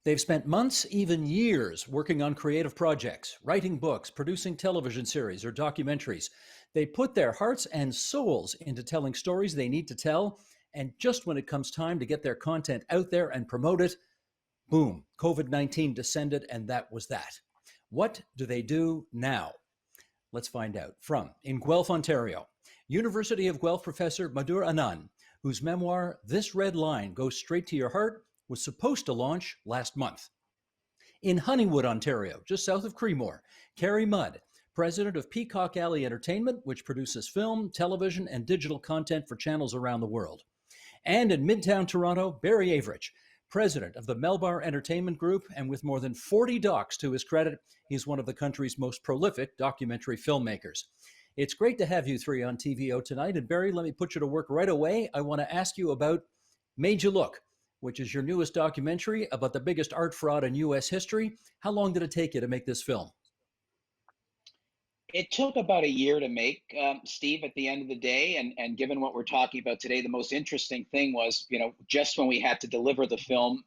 They've spent months, even years, working on creative projects, writing books, producing television series or documentaries. They put their hearts and souls into telling stories they need to tell. And just when it comes time to get their content out there and promote it, boom, COVID-19 descended, and that was that. What do they do now? Let's find out. In Guelph, Ontario, University of Guelph professor Madhur Anand, whose memoir, This Red Line Goes Straight to Your Heart, was supposed to launch last month. In Honeywood, Ontario, just south of Creemore, Carrie Mudd, president of Peacock Alley Entertainment, which produces film, television, and digital content for channels around the world. And in Midtown Toronto, Barry Avrich, president of the Melbar Entertainment Group, and with more than 40 docs to his credit, he's one of the country's most prolific documentary filmmakers. It's great to have you three on TVO tonight. And Barry, let me put you to work right away. I want to ask you about Made You Look, which is your newest documentary about the biggest art fraud in U.S. history. How long did it take you to make this film? It took about a year to make, Steve, at the end of the day. And given what we're talking about today, the most interesting thing was, just when we had to deliver the film,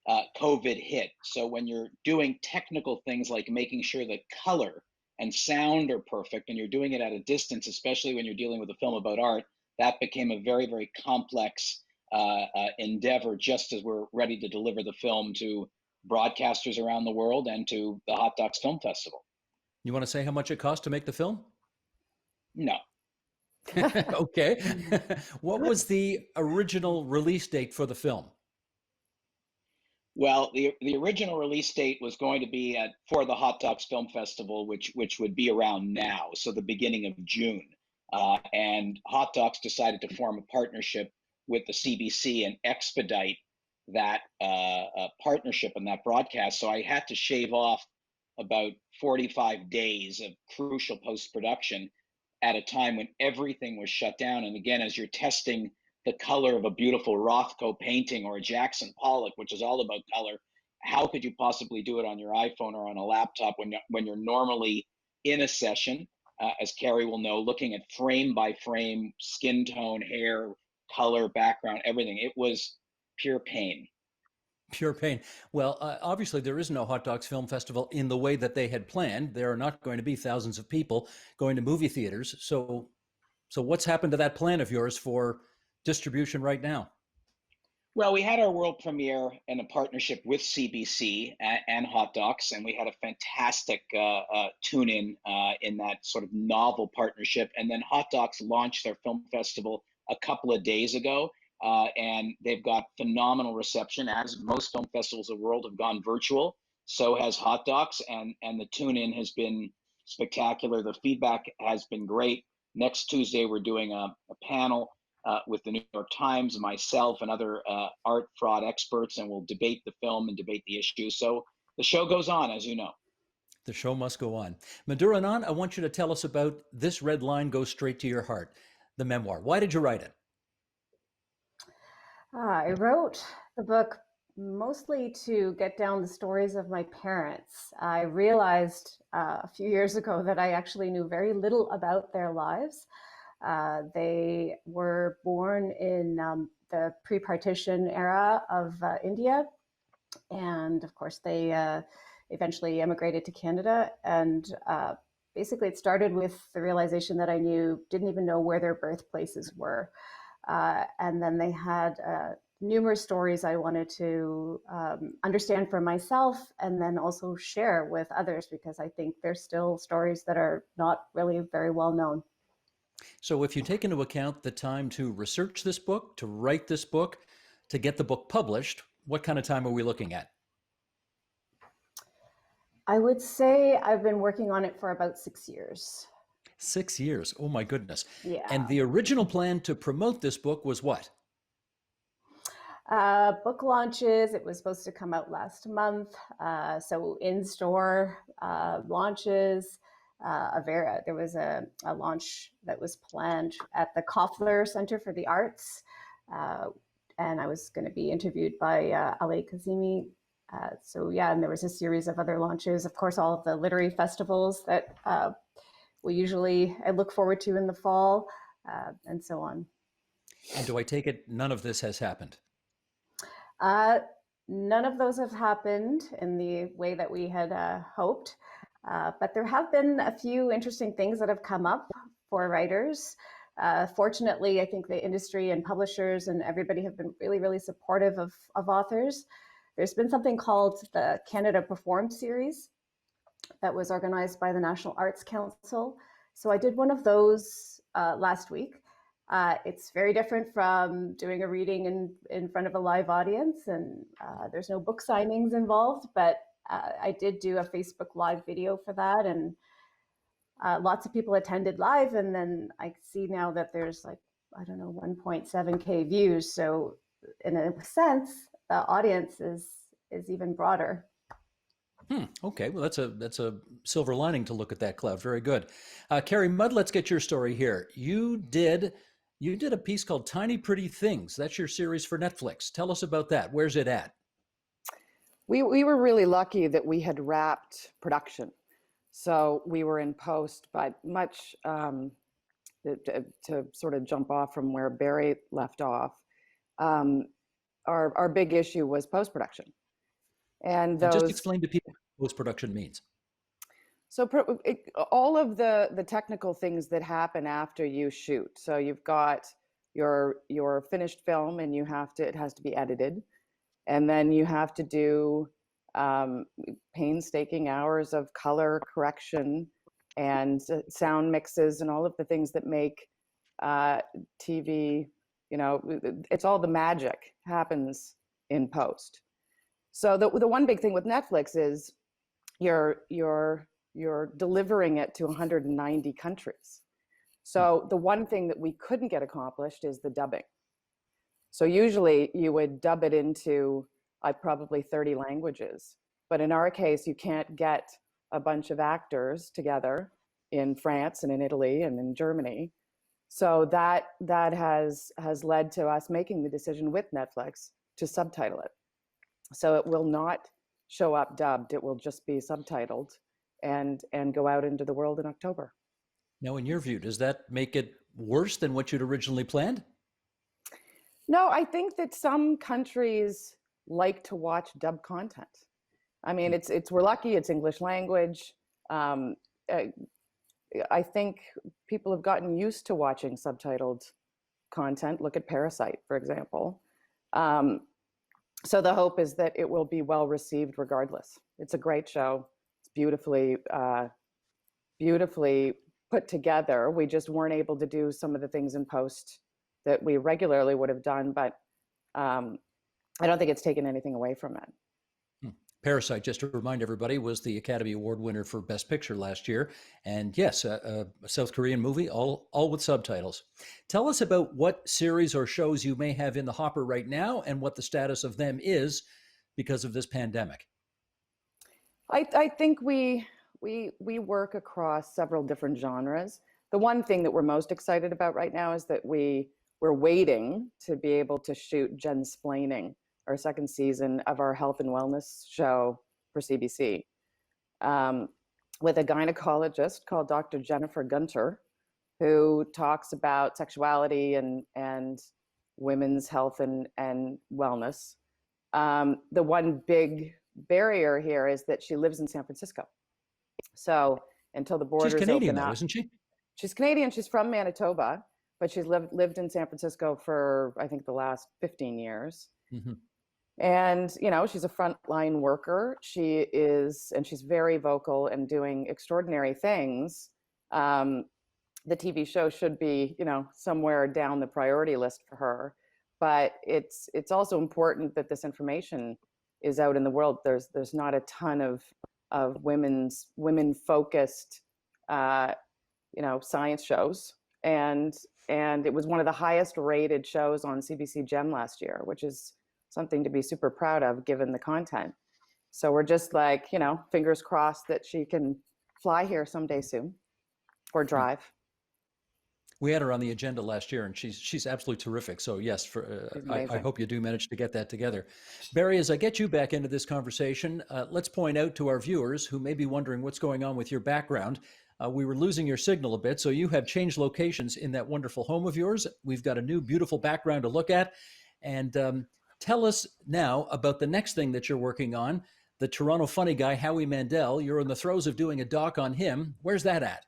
COVID hit. So when you're doing technical things like making sure that color and sound are perfect, and you're doing it at a distance, especially when you're dealing with a film about art, that became a very, very complex endeavor just as we're ready to deliver the film to broadcasters around the world and to the Hot Docs Film Festival. You want to say how much it cost to make the film? No. Okay. What was the original release date for the film? Well, the original release date was going to be for the Hot Docs Film Festival, which would be around now, so the beginning of June. And Hot Docs decided to form a partnership with the CBC and expedite that partnership and that broadcast. So I had to shave off about 45 days of crucial post-production at a time when everything was shut down. And again, as you're testing the color of a beautiful Rothko painting or a Jackson Pollock, which is all about color, how could you possibly do it on your iPhone or on a laptop when you're normally in a session, as Carrie will know, looking at frame by frame, skin tone, hair, color, background, everything. It was pure pain. Pure pain. Well, obviously there is no Hot Docs Film Festival in the way that they had planned. There are not going to be thousands of people going to movie theaters. So what's happened to that plan of yours for distribution right now? Well, we had our world premiere in a partnership with CBC and Hot Docs, and we had a fantastic tune-in in that sort of novel partnership. And then Hot Docs launched their film festival a couple of days ago, and they've got phenomenal reception. As most film festivals of the world have gone virtual, so has Hot Docs, and the tune-in has been spectacular. The feedback has been great. Next Tuesday, we're doing a panel with the New York Times, myself, and other art fraud experts, and we'll debate the film and debate the issues. So the show goes on, as you know. The show must go on. Madhur Anand, I want you to tell us about This Red Line Goes Straight to Your Heart, the memoir. Why did you write it? I wrote the book mostly to get down the stories of my parents. I realized a few years ago that I actually knew very little about their lives. They were born in the pre-partition era of India. And of course, they eventually emigrated to Canada. And basically, it started with the realization that I didn't even know where their birthplaces were. And then they had numerous stories I wanted to understand for myself and then also share with others, because I think there's still stories that are not really very well known. So if you take into account the time to research this book, to write this book, to get the book published, what kind of time are we looking at? I would say I've been working on it for about 6 years. 6 years. Oh my goodness. Yeah. And the original plan to promote this book was what? Book launches. It was supposed to come out last month. So in-store launches. There was a launch that was planned at the Koffler Center for the Arts. And I was going to be interviewed by Ali Kazemi. And there was a series of other launches. Of course, all of the literary festivals that I look forward to in the fall, and so on. And do I take it none of this has happened? None of those have happened in the way that we had hoped, but there have been a few interesting things that have come up for writers. Fortunately, I think the industry and publishers and everybody have been really, really supportive of authors. There's been something called the Canada Perform series that was organized by the National Arts Council. So I did one of those last week. It's very different from doing a reading in front of a live audience, and there's no book signings involved, but I did do a Facebook Live video for that, and lots of people attended live, and then I see now that there's like, I don't know, 1.7K views. So in a sense, the audience is even broader. Okay, well, that's a silver lining to look at that cloud. Very good. Carrie Mudd, let's get your story here. You did a piece called Tiny Pretty Things. That's your series for Netflix. Tell us about that. Where's it at? We were really lucky that we had wrapped production. So we were in post, but much to sort of jump off from where Barry left off, our big issue was post-production. And just explain to people what post-production means. So all of the technical things that happen after you shoot. So you've got your finished film, and it has to be edited, and then you have to do painstaking hours of color correction and sound mixes and all of the things that make TV. It's all the magic happens in post. So the one big thing with Netflix is you're delivering it to 190 countries. So the one thing that we couldn't get accomplished is the dubbing. So usually you would dub it into probably 30 languages, but in our case, you can't get a bunch of actors together in France and in Italy and in Germany. So that has led to us making the decision with Netflix to subtitle it. So it will not show up dubbed. It will just be subtitled and go out into the world in October. Now, in your view, does that make it worse than what you'd originally planned? No, I think that some countries like to watch dubbed content. I mean, we're lucky it's English language. I think people have gotten used to watching subtitled content. Look at Parasite, for example. So the hope is that it will be well received regardless. It's a great show. It's beautifully put together. We just weren't able to do some of the things in post that we regularly would have done, but I don't think it's taken anything away from it. Parasite, just to remind everybody, was the Academy Award winner for Best Picture last year. And yes, a South Korean movie, all with subtitles. Tell us about what series or shows you may have in the hopper right now and what the status of them is because of this pandemic. I think we work across several different genres. The one thing that we're most excited about right now is that we're waiting to be able to shoot Jensplaining, our second season of our health and wellness show for CBC, with a gynecologist called Dr. Jennifer Gunter, who talks about sexuality and women's health and wellness. The one big barrier here is that she lives in San Francisco. So until the borders open up. She's Canadian, though, isn't she? She's Canadian. She's from Manitoba, but she's lived in San Francisco for, I think, the last 15 years. Mm-hmm. And, she's a frontline worker. She's very vocal and doing extraordinary things. The TV show should be, somewhere down the priority list for her. But it's also important that this information is out in the world. There's not a ton of women-focused, science shows. And it was one of the highest rated shows on CBC Gem last year, which is something to be super proud of given the content. So we're just like, fingers crossed that she can fly here someday soon or drive. We had her on the agenda last year, and she's absolutely terrific. So yes, I hope you do manage to get that together. Barry, as I get you back into this conversation, let's point out to our viewers who may be wondering what's going on with your background. We were losing your signal a bit, so you have changed locations in that wonderful home of yours. We've got a new, beautiful background to look at. And Tell us now about the next thing that you're working on. The Toronto funny guy, Howie Mandel. You're in the throes of doing a doc on him. Where's that at?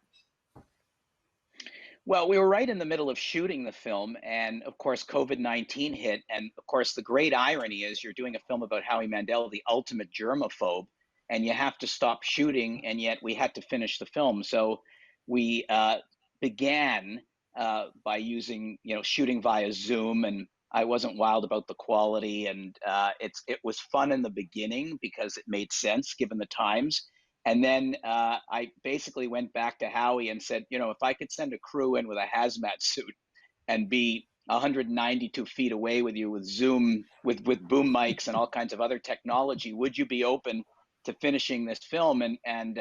Well, we were right in the middle of shooting the film, and of course, COVID-19 hit. And of course, the great irony is you're doing a film about Howie Mandel, the ultimate germaphobe, and you have to stop shooting, and yet we had to finish the film. So we began by using, shooting via Zoom, and I wasn't wild about the quality, and it was fun in the beginning because it made sense given the times. And then I basically went back to Howie and said, if I could send a crew in with a hazmat suit and be 192 feet away with you with Zoom, with boom mics and all kinds of other technology, would you be open to finishing this film? And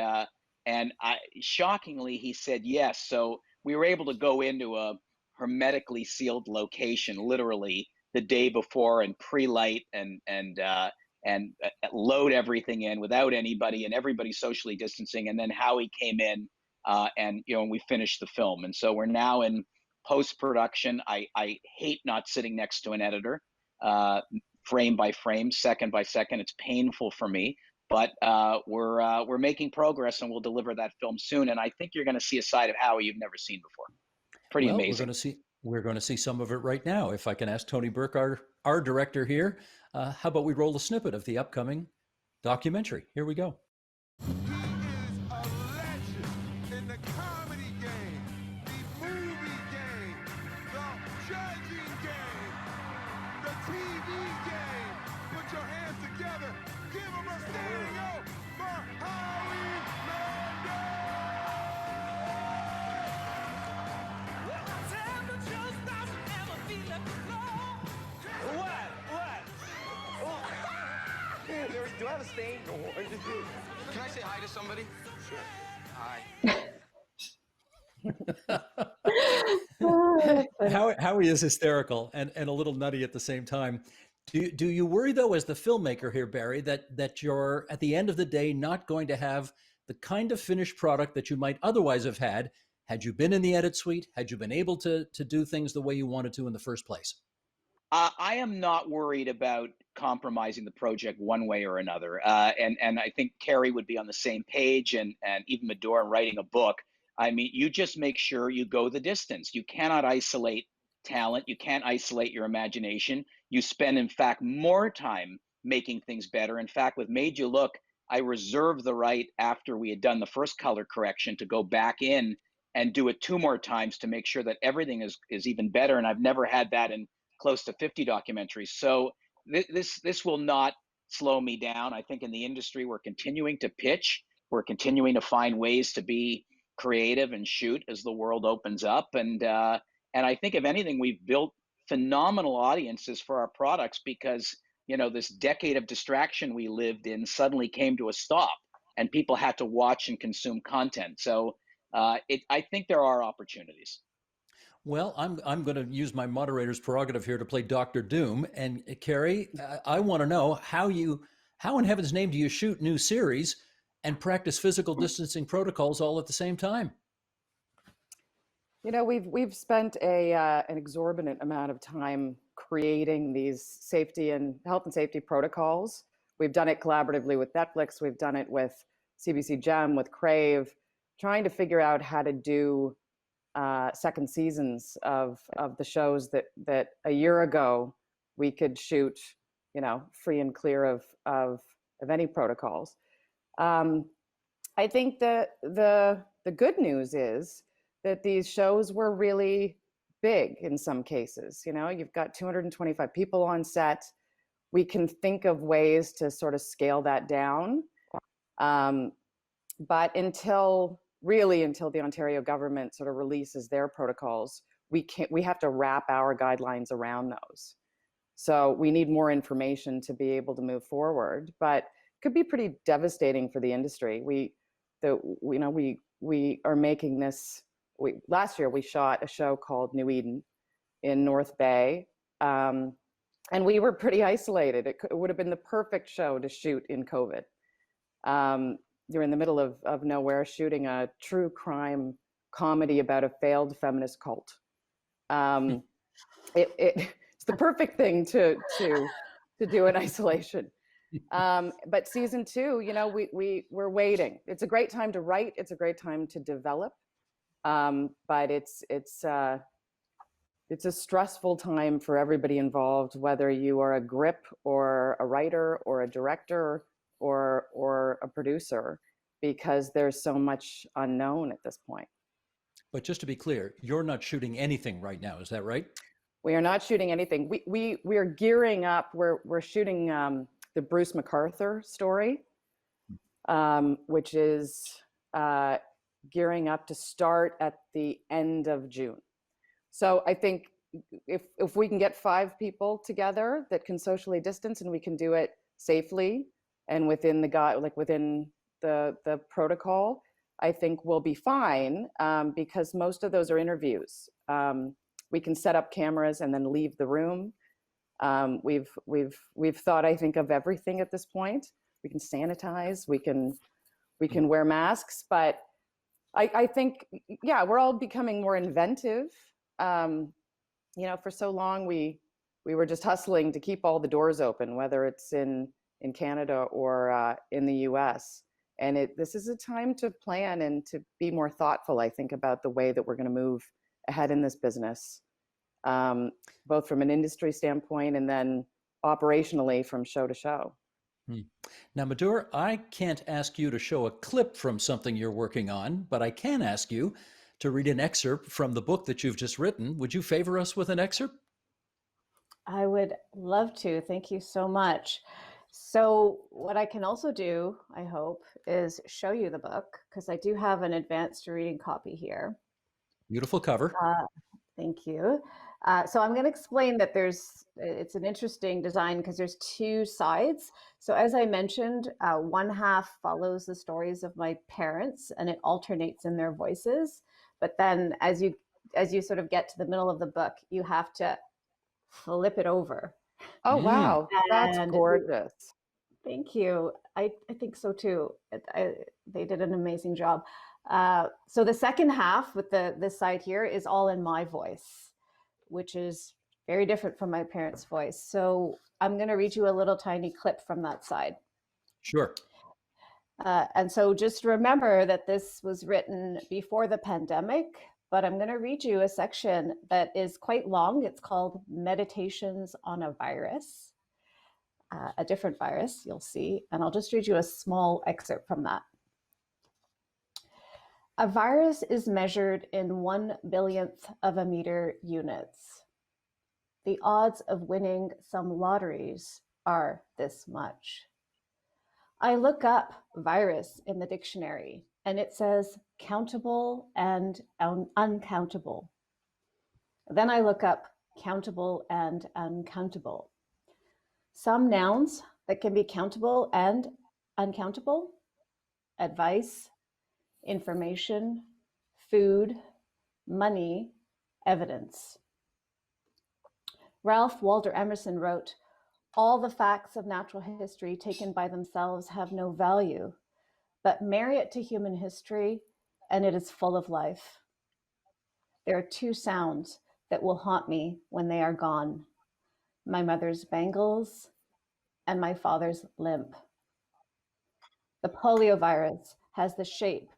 shockingly, he said yes. So we were able to go into a hermetically sealed location, literally the day before, and pre-light and load everything in without anybody, and everybody socially distancing. And then Howie came in, and we finished the film. And so we're now in post-production. I hate not sitting next to an editor, frame by frame, second by second. It's painful for me, but we're making progress, and we'll deliver that film soon. And I think you're going to see a side of Howie you've never seen before. Pretty Well, amazing. we're going to see some of it right now. If I can ask Tony Burke, our director here, how about we roll a snippet of the upcoming documentary? Here we go. He is a legend in the comedy game, the movie game, the judging game, the TV game. Put your hands together. Give him a standing O for Howie Mandel. Do I have a stain? No. Can I say hi to somebody? Sure. Hi. Howie is hysterical and a little nutty at the same time. Do you worry, though, as the filmmaker here, Barry, that you're at the end of the day not going to have the kind of finished product that you might otherwise have had you been in the edit suite, had you been able to do things the way you wanted to in the first place? I am not worried about compromising the project one way or another. And I think Carrie would be on the same page, and even Madhur writing a book. I mean, you just make sure you go the distance. You cannot isolate talent. You can't isolate your imagination. You spend, in fact, more time making things better. In fact, with Made You Look, I reserved the right, after we had done the first color correction, to go back in and do it 2 more times to make sure that everything is even better. And I've never had that in close to 50 documentaries. So this will not slow me down. I think in the industry, we're continuing to pitch. We're continuing to find ways to be creative and shoot as the world opens up. And I think, if anything, we've built phenomenal audiences for our products, because this decade of distraction we lived in suddenly came to a stop, and people had to watch and consume content. So I think there are opportunities. Well, I'm going to use my moderator's prerogative here to play Dr. Doom. And Carrie, I want to know how in heaven's name do you shoot new series and practice physical distancing protocols all at the same time? We've spent an exorbitant amount of time creating these safety and health and safety protocols. We've done it collaboratively with Netflix. We've done it with CBC Gem, with Crave, trying to figure out how to do second seasons of the shows that a year ago we could shoot, free and clear of any protocols. I think that the good news is that these shows were really big in some cases. You've got 225 people on set. We can think of ways to sort of scale that down. But until the Ontario government sort of releases their protocols, we have to wrap our guidelines around those. So we need more information to be able to move forward, but it could be pretty devastating for the industry. We are making this. Last year we shot a show called New Eden in North Bay, and we were pretty isolated. It would have been the perfect show to shoot in COVID. You're in the middle of nowhere shooting a true crime comedy about a failed feminist cult. It's the perfect thing to to do in isolation. But season 2, you know, we're waiting. It's a great time to write. It's a great time to develop. But it's a stressful time for everybody involved, whether you are a grip or a writer or a director or a producer, because there's so much unknown at this point. But just to be clear, you're not shooting anything right now, is that right? We are not shooting anything. We are gearing up. We're shooting the Bruce MacArthur story, which is gearing up to start at the end of June. So I think if we can get 5 people together that can socially distance, and we can do it safely and within the protocol, I think we'll be fine, because most of those are interviews. We can set up cameras and then leave the room. We've thought, I think, of everything at this point. We can sanitize, we can wear masks, but I think, yeah, we're all becoming more inventive. You know, for so long we were just hustling to keep all the doors open, whether it's in Canada or in the US. And this is a time to plan and to be more thoughtful, I think, about the way that we're going to move ahead in this business, both from an industry standpoint and then operationally from show to show. Now, Madhur, I can't ask you to show a clip from something you're working on, but I can ask you to read an excerpt from the book that you've just written. Would you favor us with an excerpt? I would love to. Thank you so much. So what I can also do, I hope, is show you the book, because I do have an advanced reading copy here. Beautiful cover. Thank you. So I'm going to explain that it's an interesting design because there's 2 sides. So as I mentioned, one half follows the stories of my parents and it alternates in their voices. But then as you sort of get to the middle of the book, you have to flip it over. Oh, wow. That's And gorgeous. Thank you. I think so too. They did an amazing job. So the second half with this side here is all in my voice, which is very different from my parents' voice. So I'm going to read you a little tiny clip from that side. Sure. And so just remember that this was written before the pandemic, but I'm going to read you a section that is quite long. It's called Meditations on a Virus, a different virus, you'll see. And I'll just read you a small excerpt from that. A virus is measured in 1/billionth of a meter units. The odds of winning some lotteries are this much. I look up virus in the dictionary and it says countable and uncountable. Then I look up countable and uncountable. Some nouns that can be countable and uncountable: advice, information, food, money, evidence. Ralph Waldo Emerson wrote, "All the facts of natural history taken by themselves have no value, but marry it to human history and it is full of life. There are 2 sounds that will haunt me when they are gone: my mother's bangles and my father's limp." The poliovirus has the shape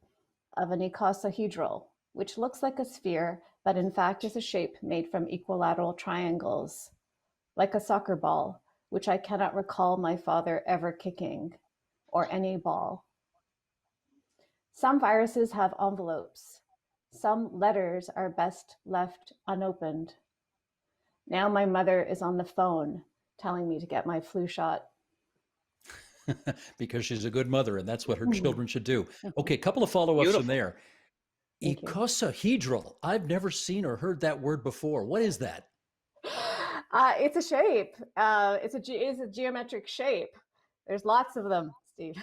of an icosahedral, which looks like a sphere, but in fact is a shape made from equilateral triangles, like a soccer ball, which I cannot recall my father ever kicking, or any ball. Some viruses have envelopes. Some letters are best left unopened. Now my mother is on the phone telling me to get my flu shot. Because she's a good mother and that's what her children should do. Okay, a couple of follow-ups from there. Thank you. Icosahedral. I've never seen or heard that word before. What is that? It's a shape. It's a geometric shape. There's lots of them, Steve.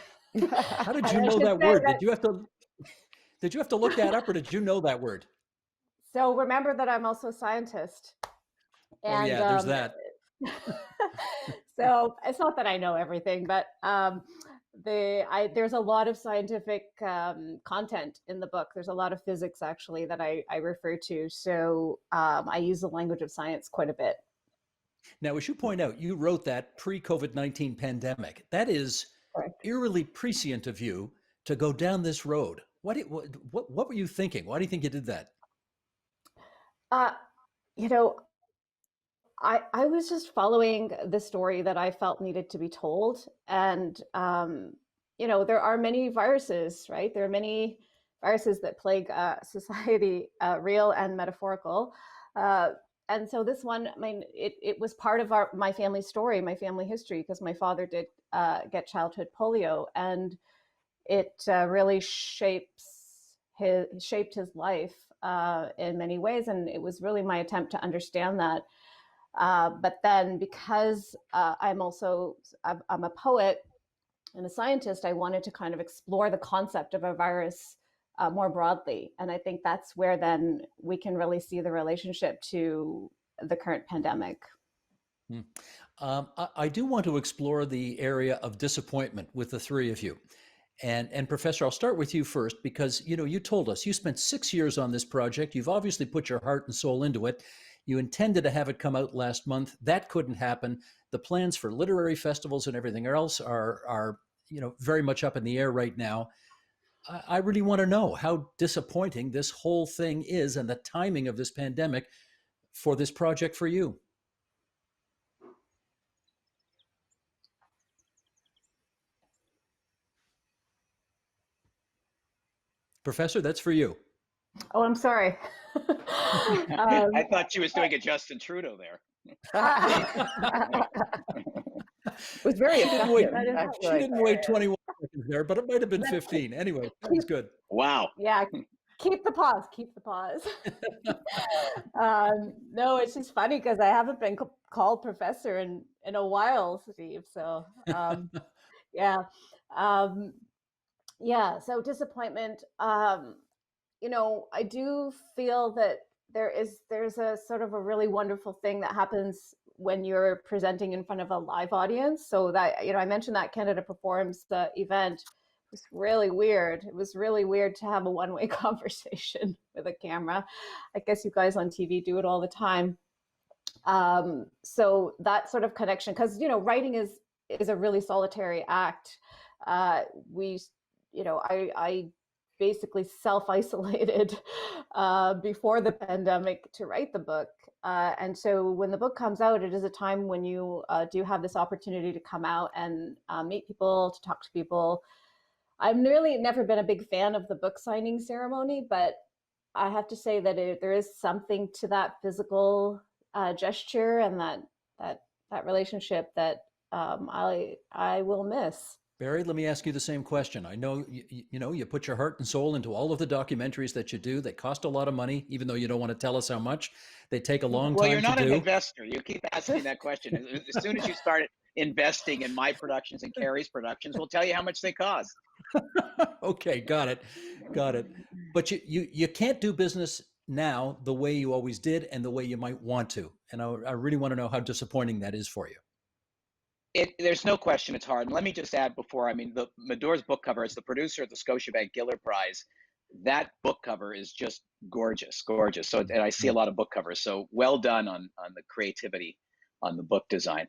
How did you know that word? Did you have to look that up, or did you know that word? So remember that I'm also a scientist. Oh yeah, there's that. So it's not that I know everything, but there's a lot of scientific content in the book. There's a lot of physics actually that I refer to. So I use the language of science quite a bit. Now, as you point out, you wrote that pre-COVID-19 pandemic. That is Correct. eerily prescient of you to go down this road. What were you thinking? Why do you think you did that? Uh, you know, I was just following the story that I felt needed to be told. And, there are many viruses, right? There are many viruses that plague society, real and metaphorical. And so this one, I mean, it was part of my family story, my family history, because my father did get childhood polio, and it really shaped his life in many ways. And it was really my attempt to understand that. But then, because I'm a poet and a scientist, I wanted to kind of explore the concept of a virus more broadly. And I think that's where then we can really see the relationship to the current pandemic. I do want to explore the area of disappointment with the three of you. And Professor, I'll start with you first, because you told us you spent 6 years on this project. You've obviously put your heart and soul into it. You intended to have it come out last month. That couldn't happen. The plans for literary festivals and everything else are very much up in the air right now. I really want to know how disappointing this whole thing is, and the timing of this pandemic for this project for you. Professor, that's for you. Oh, I'm sorry. I thought she was doing a Justin Trudeau there. It was very effective, She actually. didn't wait 21 seconds there, but it might have been 15. Anyway, that was good. Wow. Yeah, keep the pause. No, it's just funny because I haven't been called professor in a while, Steve. So yeah. So disappointment. I do feel that there's a sort of a really wonderful thing that happens when you're presenting in front of a live audience. So that, I mentioned that Canada Performs the event. It was really weird. It was really weird to have a one-way conversation with a camera. I guess you guys on TV do it all the time. So that sort of connection, because, writing is a really solitary act. I basically self-isolated before the pandemic to write the book. And so when the book comes out, it is a time when you do have this opportunity to come out and meet people, to talk to people. I've really never been a big fan of the book signing ceremony, but I have to say that there is something to that physical gesture and that relationship that I will miss. Barry, let me ask you the same question. I know you put your heart and soul into all of the documentaries that you do. They cost a lot of money, even though you don't want to tell us how much. They take a long time to do. Well, you're not an investor. You keep asking that question. As soon as you start investing in my productions and Carrie's productions, we'll tell you how much they cost. Okay, got it. But you can't do business now the way you always did and the way you might want to. And I really want to know how disappointing that is for you. There's no question it's hard. And let me just add the Madhur's book cover, as the producer of the Scotiabank Giller Prize, that book cover is just gorgeous. So, and I see a lot of book covers. So well done on the creativity on the book design.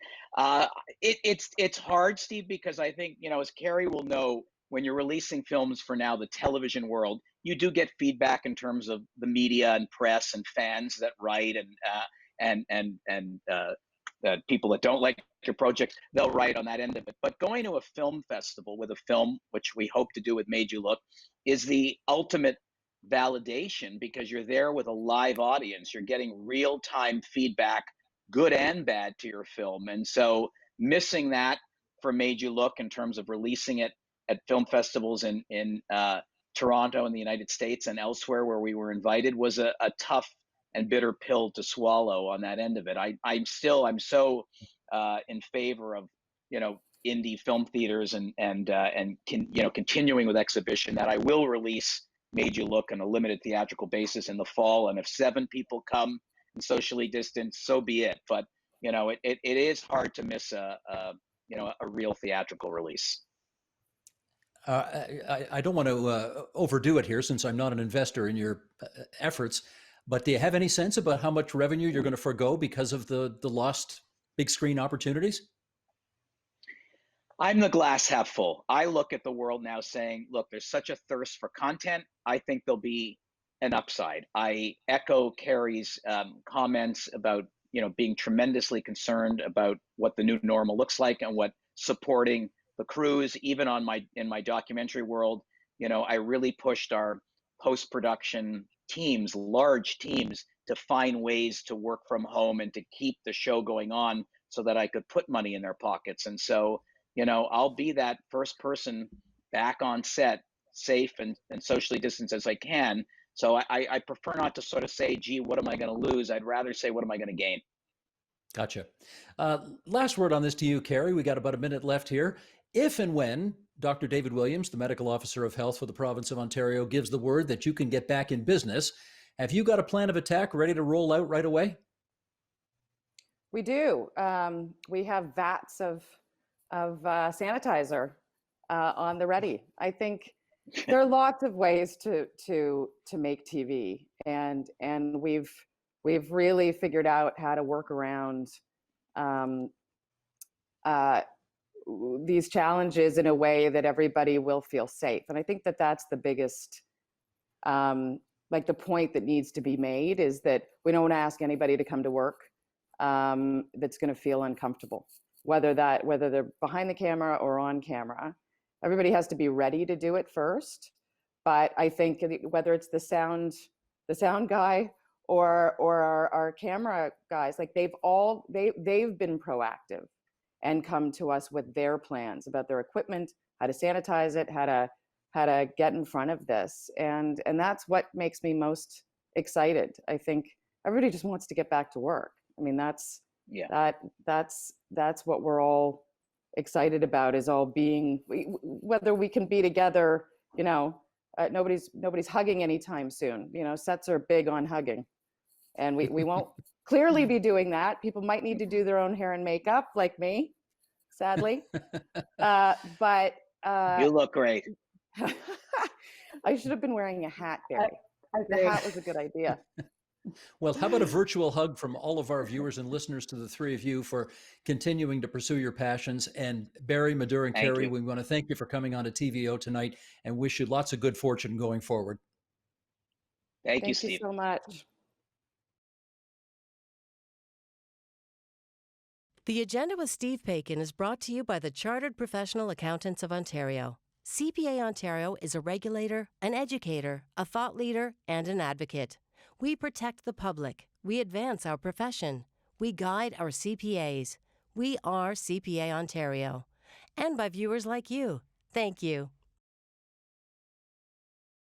It's hard, Steve, because I think, as Carrie will know, when you're releasing films for now, the television world, you do get feedback in terms of the media and press and fans that write and people that don't like your project, they'll write on that end of it. But going to a film festival with a film, which we hope to do with Made You Look, is the ultimate validation, because you're there with a live audience. You're getting real-time feedback, good and bad, to your film. And so missing that for Made You Look in terms of releasing it at film festivals in Toronto in the United States and elsewhere where we were invited was a tough and bitter pill to swallow on that end of it. I'm so in favor of indie film theaters and continuing with exhibition, that I will release Made You Look on a limited theatrical basis in the fall. And if 7 people come and socially distanced, so be it. But it is hard to miss a real theatrical release. I don't want to overdo it here, since I'm not an investor in your efforts. But do you have any sense about how much revenue you're going to forego because of the lost big screen opportunities? I'm the glass half full. I look at the world now saying, look, there's such a thirst for content. I think there'll be an upside. I echo Carrie's comments about, being tremendously concerned about what the new normal looks like and what supporting the crews, even in my documentary world. I really pushed our post-production teams, large teams, to find ways to work from home and to keep the show going on so that I could put money in their pockets. And so, I'll be that first person back on set, safe and socially distanced as I can. So I prefer not to sort of say, gee, what am I going to lose? I'd rather say, what am I going to gain? Gotcha. Last word on this to you, Carrie. We got about a minute left here. If and when Dr. David Williams, the medical officer of health for the province of Ontario, gives the word that you can get back in business, have you got a plan of attack ready to roll out right away? We do. We have vats of sanitizer on the ready. I think there are lots of ways to make TV, and we've really figured out how to work around these challenges in a way that everybody will feel safe. And I think that that's the biggest, like the point that needs to be made, is that we don't ask anybody to come to work that's going to feel uncomfortable, whether they're behind the camera or on camera. Everybody has to be ready to do it first. But I think whether it's the sound guy or our camera guys, like they've been proactive and come to us with their plans about their equipment, how to sanitize it, how to get in front of this. And that's what makes me most excited. I think everybody just wants to get back to work. I mean, that's what we're all excited about, is all being, whether we can be together, nobody's hugging anytime soon. Sets are big on hugging, and we won't clearly be doing that. People might need to do their own hair and makeup, like me, sadly. But You look great. I should have been wearing a hat, Barry. The hat was a good idea. Well, how about a virtual hug from all of our viewers and listeners to the three of you for continuing to pursue your passions. And Barry, Madhur, and Carrie, we want to thank you for coming on to TVO tonight and wish you lots of good fortune going forward. Thank you, Steve. Thank you so much. The Agenda with Steve Paikin is brought to you by the Chartered Professional Accountants of Ontario. CPA Ontario is a regulator, an educator, a thought leader, and an advocate. We protect the public. We advance our profession. We guide our CPAs. We are CPA Ontario. And by viewers like you. Thank you.